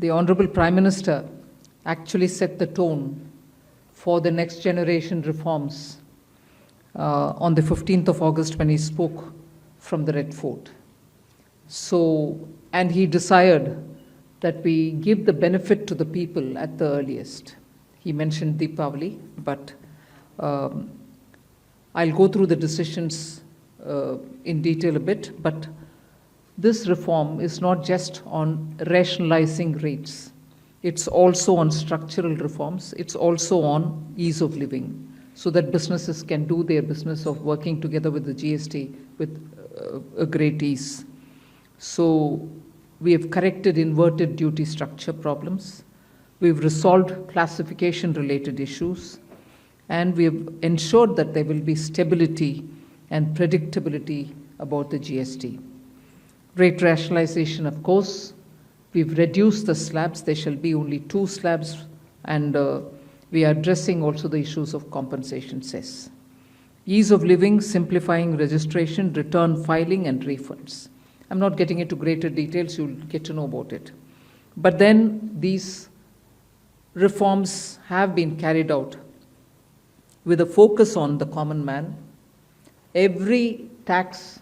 the Honorable Prime Minister actually set the tone for the next generation reforms on the 15th of August when he spoke from the Red Fort. So, and he desired that we give the benefit to the people at the earliest. He mentioned Deepavali, but I'll go through the decisions in detail a bit, but this reform is not just on rationalizing rates. It's also on structural reforms. It's also on ease of living, so that businesses can do their business of working together with the GST with a great ease. So we have corrected inverted duty structure problems. We've resolved classification-related issues, and we have ensured that there will be stability and predictability about the GST. Rate rationalization, of course, we've reduced the slabs. There shall be only 2 slabs, and we are addressing also the issues of compensation cess. Ease of living, simplifying registration, return filing, and refunds. I'm not getting into greater details, you'll get to know about it. But then these reforms have been carried out with a focus on the common man. Every tax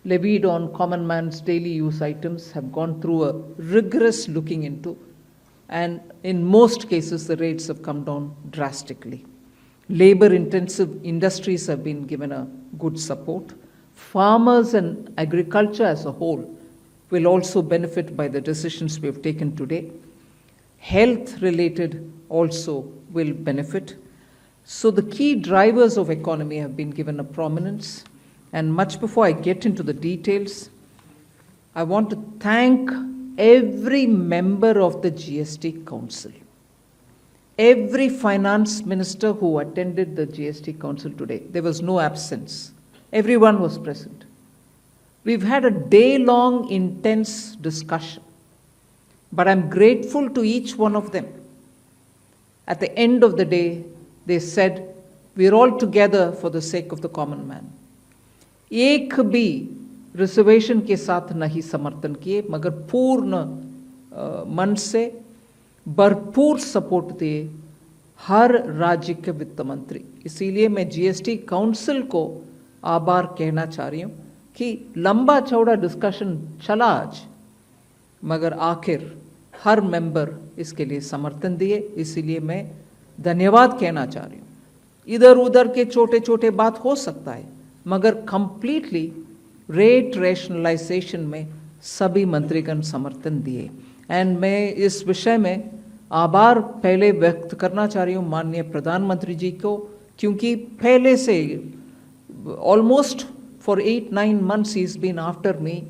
levied on common man's daily use items have gone through a rigorous looking into, and in most cases the rates have come down drastically. Labor-intensive industries have been given a good support. Farmers and agriculture as a whole will also benefit by the decisions we have taken today. Health-related also will benefit. So the key drivers of economy have been given a prominence. And much before I get into the details, I want to thank every member of the GST Council, every finance minister who attended the GST Council today. There was no absence. Everyone was present. We've had a day-long intense discussion, but I'm grateful to each one of them. At the end of the day, they said, we're all together for the sake of the common man. एक भी reservation के साथ नहीं समर्थन किए, मगर पूर्ण मन से भरपूर सपोर्ट दिए हर राज्य के वित्त मंत्री. इसीलिए मैं जीएसटी काउंसिल को आभार कहना चाह रही हूँ कि लंबा चौड़ा डिस्कशन चला आज, मगर आखिर हर मेंबर इसके लिए समर्थन दिए. इसीलिए मैं धन्यवाद कहना चाह रही हूँ. इधर उधर के छोटे छोटे बात हो सकता है, मगर कंप्लीटली रेट रैशनलाइजेशन में सभी मंत्रीगण समर्थन दिए. एंड मैं इस विषय में आभार पहले व्यक्त करना चाह रही हूँ माननीय प्रधानमंत्री जी को, क्योंकि पहले से almost for 8-9 months he is been after me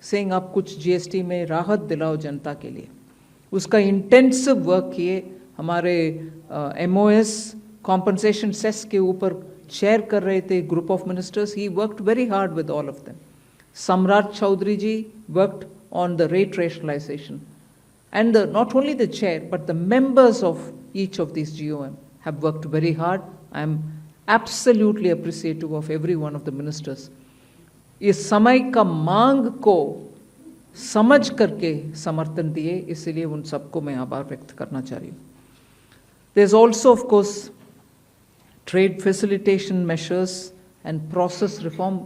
saying आप कुछ जीएसटी में राहत दिलाओ जनता के लिए. उसका इंटेंसिव वर्क किए. हमारे एमओएस कॉम्पनसेशन सेस के ऊपर चेयर कर रहे थे group of ministers. He worked very hard with all of them. सम्राट चौधरी जी worked on the rate rationalization, and not only the chair but the members of each of these GOM have worked very hard. I am absolutely appreciative of every one of the ministers. इस समय का मांग को समझ करके समर्थन दिए, इसलिए उन सबको मैं आभार व्यक्त करना चाह रही हूँ. There is also of course trade facilitation measures and process reform,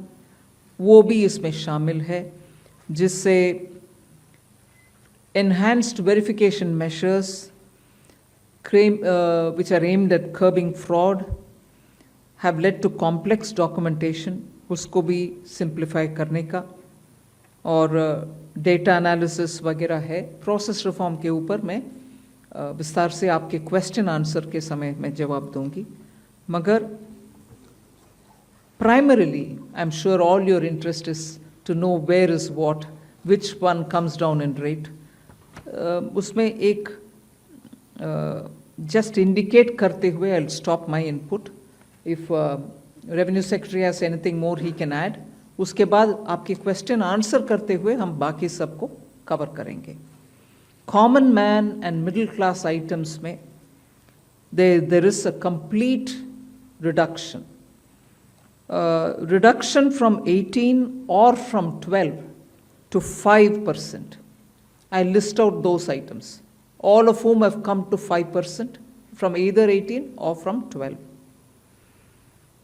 वो भी इसमें शामिल है, जिससे enhanced verification measures which are aimed at curbing fraud have led to complex documentation, उसको भी simplify करने का, और data analysis वगैरह है. process reform के ऊपर मैं विस्तार से आपके question answer के समय में जवाब दूंगी. मगर primarily I'm sure all your interest is to know where is what, which one comes down in rate. उसमें एक just indicate करते हुए I'll stop my input. If Revenue Secretary has anything more he can add. उसके बाद आपके question answer करते हुए हम बाकी सबको cover करेंगे. Common man and middle class items में there is a complete reduction. Reduction from 18 or from 12 to 5%. I list out those items. all of whom have come to 5% from either 18 or from 12.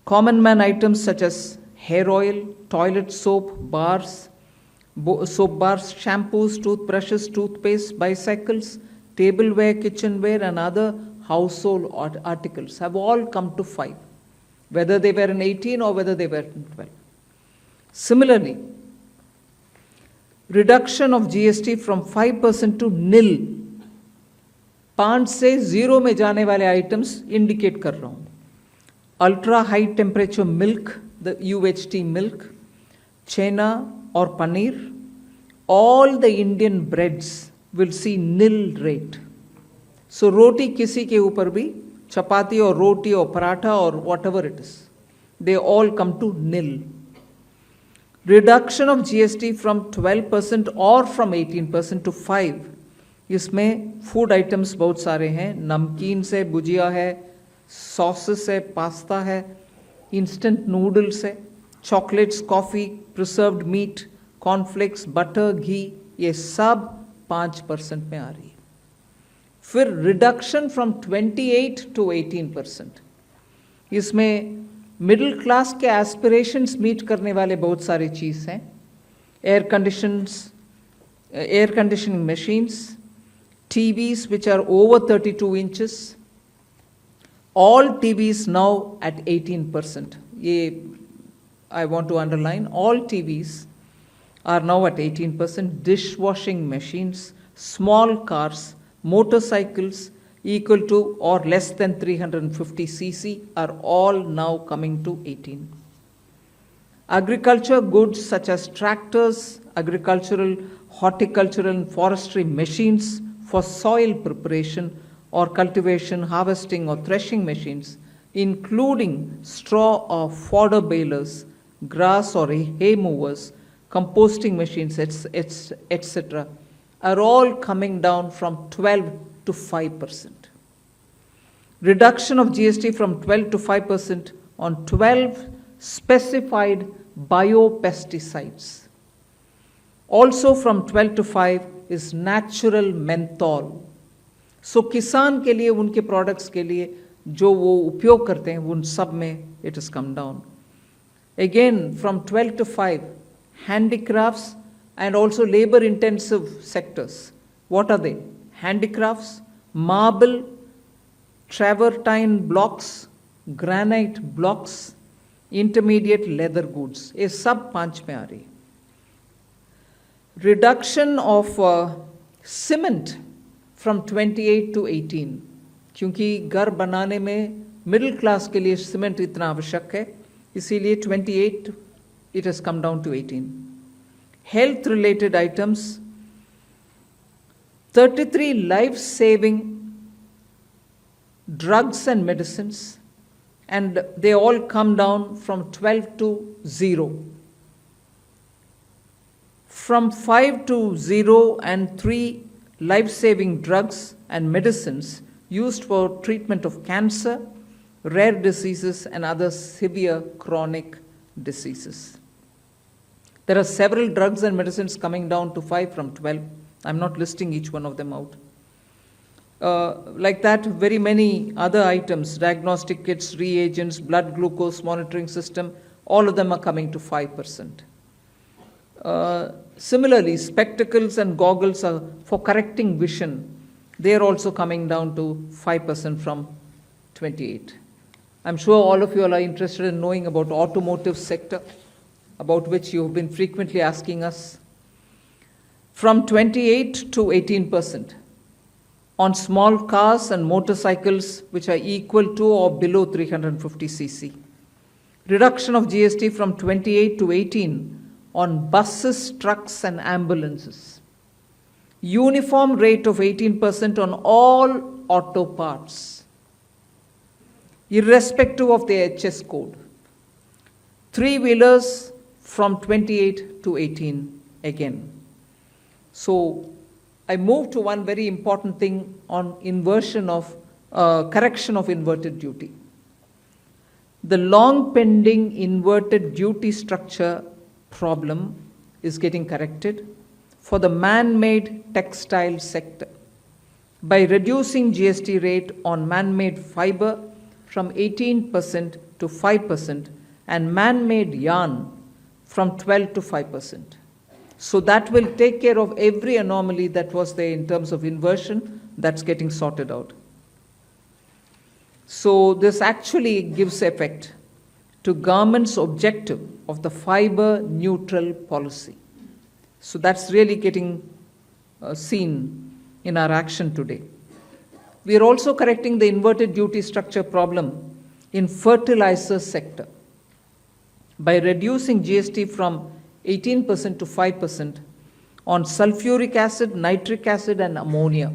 Common man items such as hair oil, toilet soap, soap bars, shampoos, toothbrushes, toothpaste, bicycles, tableware, kitchenware, and other household articles have all come to 5, whether they were in 18 or whether they were in 12. Similarly, reduction of GST from 5% to nil, 5 से 0 में जाने वाले items indicate कर रहा हूँ. Ultra high temperature milk, the UHT milk, चेना और paneer, all the Indian breads will see nil rate. So रोटी किसी के ऊपर भी, चपाती और रोटी और पराठा और whatever it is, they all come to nil. Reduction of GST from 12% or from 18% to 5. इसमें फूड आइटम्स बहुत सारे हैं. नमकीन से भुजिया है, सॉसेस है, पास्ता है, इंस्टेंट नूडल्स है, chocolates, coffee, preserved meat, cornflakes, butter, ghee, ये सब 5% में आ रही है. फिर रिडक्शन फ्रॉम 28 to 18%. इसमें मिडिल क्लास के एस्पिरेशंस मीट करने वाले बहुत सारी चीज़ हैं. Air conditioning machines, TVs which are over 32 inches, all TVs now at 18%. I want to underline, all TVs are now at 18%. Dishwashing machines, small cars, motorcycles equal to or less than 350 cc are all now coming to 18. Agriculture goods such as tractors, agricultural, horticultural and forestry machines for soil preparation or cultivation, harvesting or threshing machines, including straw or fodder balers, grass or hay movers, composting machines, etc., are all coming down from 12 to 5%. Reduction of GST from 12 to 5% on 12 specified biopesticides. Also from 12 to 5 is natural menthol. So किसान के लिए, उनके products के लिए जो वो उपयोग करते हैं, उन सब में it has come down. Again from 12 to 5, handicrafts and also labor intensive sectors. What are they? Handicrafts, marble, travertine blocks, granite blocks, intermediate leather goods. ये सब 5 में आ रही. Reduction of cement from 28 to 18, क्योंकि घर बनाने में मिडिल क्लास के लिए सीमेंट इतना आवश्यक है, इसीलिए 28 it has come down to 18. Health related items, 33 life-saving drugs and medicines, and they all come down from 12 to 0. From 5 to 0 and 3 life-saving drugs and medicines used for treatment of cancer, rare diseases and other severe chronic diseases. There are several drugs and medicines coming down to 5 from 12. I'm not listing each one of them out. Like that, very many other items, diagnostic kits, reagents, blood glucose monitoring system, all of them are coming to 5%. Similarly, spectacles and goggles are for correcting vision. They are also coming down to 5% from 28. I'm sure all of you all are interested in knowing about automotive sector, about which you have been frequently asking us. From 28 to 18% on small cars and motorcycles which are equal to or below 350 cc. Reduction of GST from 28 to 18 on buses, trucks and ambulances. Uniform rate of 18% on all auto parts, irrespective of the HS code. 3-wheelers from 28 to 18 again. So I move to one very important thing on inversion of correction of inverted duty. The long pending inverted duty structure problem is getting corrected for the man-made textile sector by reducing GST rate on man-made fiber from 18% to 5% and man-made yarn from 12 to 5%. So that will take care of every anomaly that was there in terms of inversion that's getting sorted out. So this actually gives effect to government's objective of the fiber neutral policy. So that's really getting seen in our action today. We are also correcting the inverted duty structure problem in fertilizer sector by reducing GST from 18% to 5% on sulfuric acid, nitric acid, and ammonia,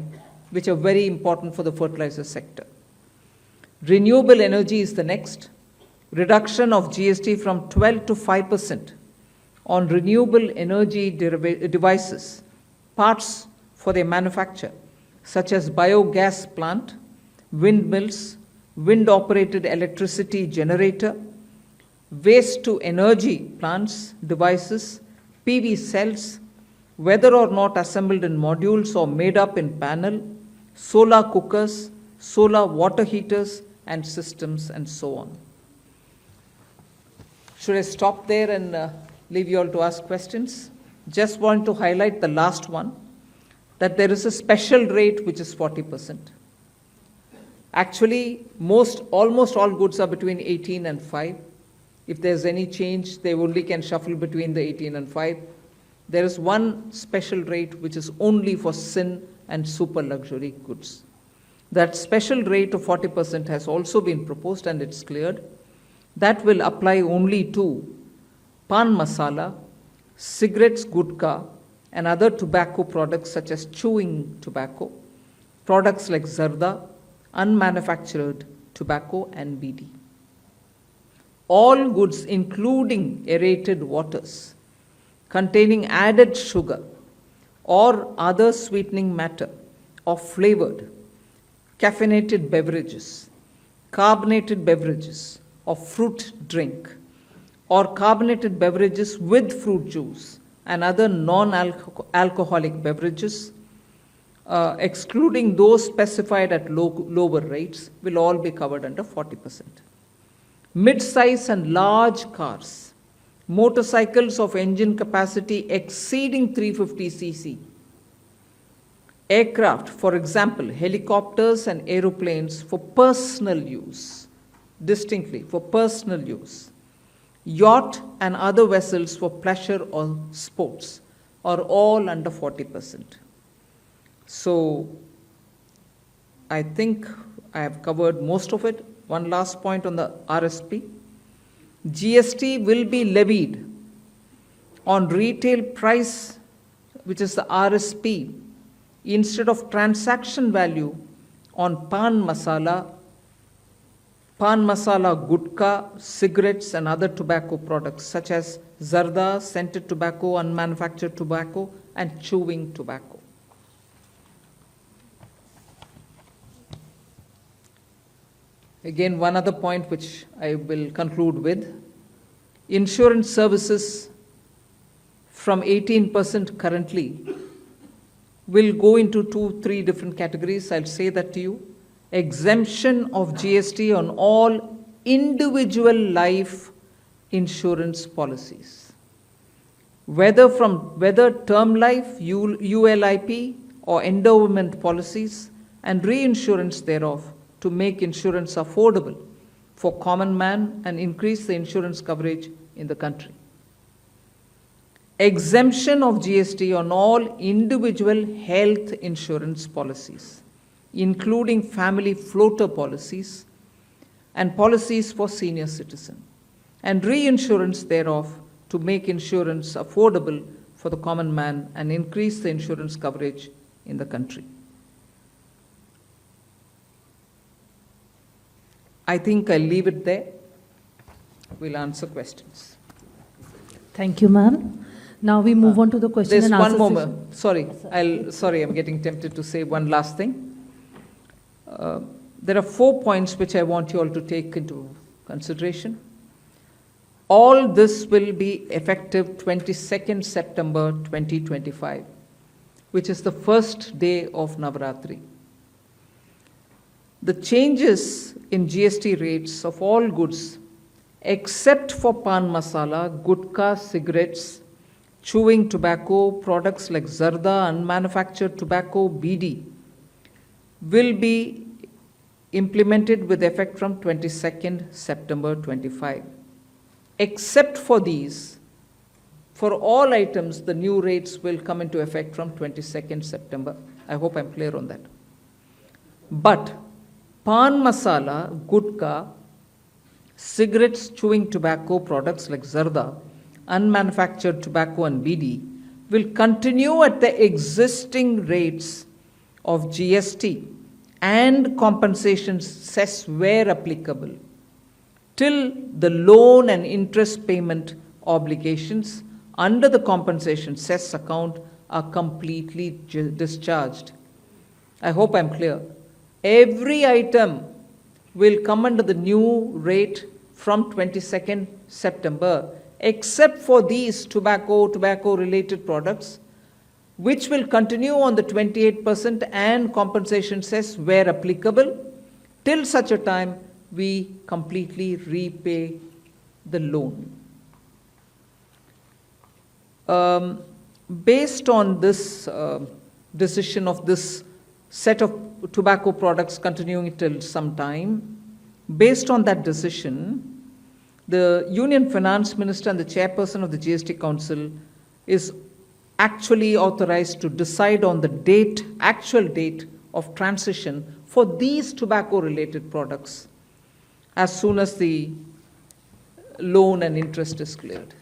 which are very important for the fertilizer sector. Renewable energy is the next. Reduction of GST from 12 to 5% on renewable energy devices, parts for their manufacture, such as biogas plant, windmills, wind-operated electricity generator, waste-to-energy plants, devices, PV cells, whether or not assembled in modules or made up in panel, solar cookers, solar water heaters, and systems, and so on. Should I stop there and leave you all to ask questions? Just want to highlight the last one, that there is a special rate which is 40%. Actually, almost all goods are between 18 and 5. If there's any change, they only can shuffle between the 18 and 5. There is one special rate which is only for sin and super luxury goods. That special rate of 40% has also been proposed and it's cleared. That will apply only to pan masala, cigarettes, gutka, and other tobacco products such as chewing tobacco, products like zarda, unmanufactured tobacco, and BD. All goods, including aerated waters, containing added sugar or other sweetening matter or flavored, caffeinated beverages, carbonated beverages, or fruit drink, or carbonated beverages with fruit juice and other non-alcoholic beverages, excluding those specified at lower rates, will all be covered under 40%. Mid-size and large cars, motorcycles of engine capacity exceeding 350 cc, aircraft, for example, helicopters and aeroplanes for personal use, distinctly for personal use, yacht and other vessels for pleasure or sports are all under 40%. So I think I have covered most of it. One last point on the RSP. GST will be levied on retail price, which is the RSP, instead of transaction value on pan masala, gutka, cigarettes, and other tobacco products such as zarda, scented tobacco, unmanufactured tobacco, and chewing tobacco. Again, one other point which I will conclude with. Insurance services from 18% currently will go into 2-3 different categories. I'll say that to you. Exemption of GST on all individual life insurance policies, whether term life, ULIP, or endowment policies, and reinsurance thereof, to make insurance affordable for common man and increase the insurance coverage in the country. Exemption of GST on all individual health insurance policies, including family floater policies and policies for senior citizens, and reinsurance thereof to make insurance affordable for the common man and increase the insurance coverage in the country. I think I'll leave it there. We'll answer questions. Thank you, ma'am. Now we move on to the question and answer. There's one more. Sorry, I'm getting tempted to say one last thing. There are 4 points which I want you all to take into consideration. All this will be effective 22nd September 2025, which is the first day of Navaratri. the changes in GST rates of all goods except for pan masala, gutka, cigarettes, chewing tobacco, products like zarda, unmanufactured tobacco, BD, will be implemented with effect from 22nd September 25. Except for these, for all items, the new rates will come into effect from 22nd September. I hope I'm clear on that. But pan masala, gutka, cigarettes, chewing tobacco, products like zarda, unmanufactured tobacco and BD will continue at the existing rates of GST and compensation cess where applicable till the loan and interest payment obligations under the compensation cess account are completely discharged. I hope I'm clear. Every item will come under the new rate from 22nd September, except for these tobacco-related products, which will continue on the 28% and compensation cess where applicable, till such a time we completely repay the loan. Based on this decision of this set of tobacco products continuing till some time, based on that decision, the Union Finance Minister and the Chairperson of the GST Council is actually authorized to decide on the actual date of transition for these tobacco-related products as soon as the loan and interest is cleared.